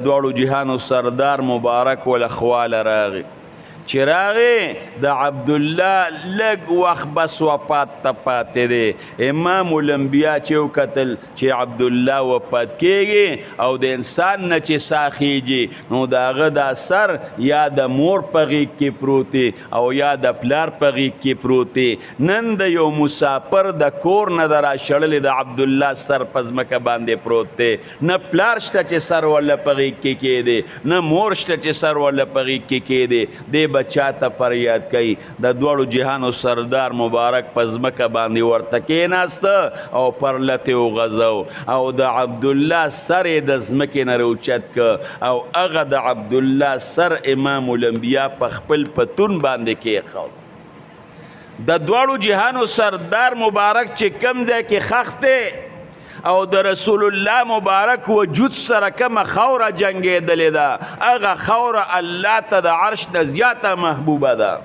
دواړو جهانو سردار مبارک ول اخواله راغی چې راغی د عبدالله لږ وخت بس وفات ته پاتې دی امام الانبیا چې وکتل چې عبدالله وفات کېږي او د انسان نه چې ساه خیږي نو د هغه دا سر یا د مور په غېږ کې پروت دی او یا د پلار په غېږ کې پروت دی نن د یو مسافر د کور نه د راشړلې د عبدالله سر په ځمکه باندې پروت دی نه پلار شته چې سر ورله په غېږ کې کېدی نه مور شته چې سر ورله په غېږ کې کېدی دی بچا ته فریاد کوي د دواړو جهانو سردار مبارک په ځمکه باندې ورته کېناسته او پر لتې وغځو او د عبدالله سر یې د ځمکې نه راوچت که او هغه د عبدالله سر امام الانبیا په خپل پتون باندې کېښود د دواړو جهانو سردار مبارک چې کم ځای کې خښ دی او د رسول الله مبارک وجود سره کومه خوره جنګېدلې ده هغه خوره الله ته د عرش نه زیاته محبوبه ده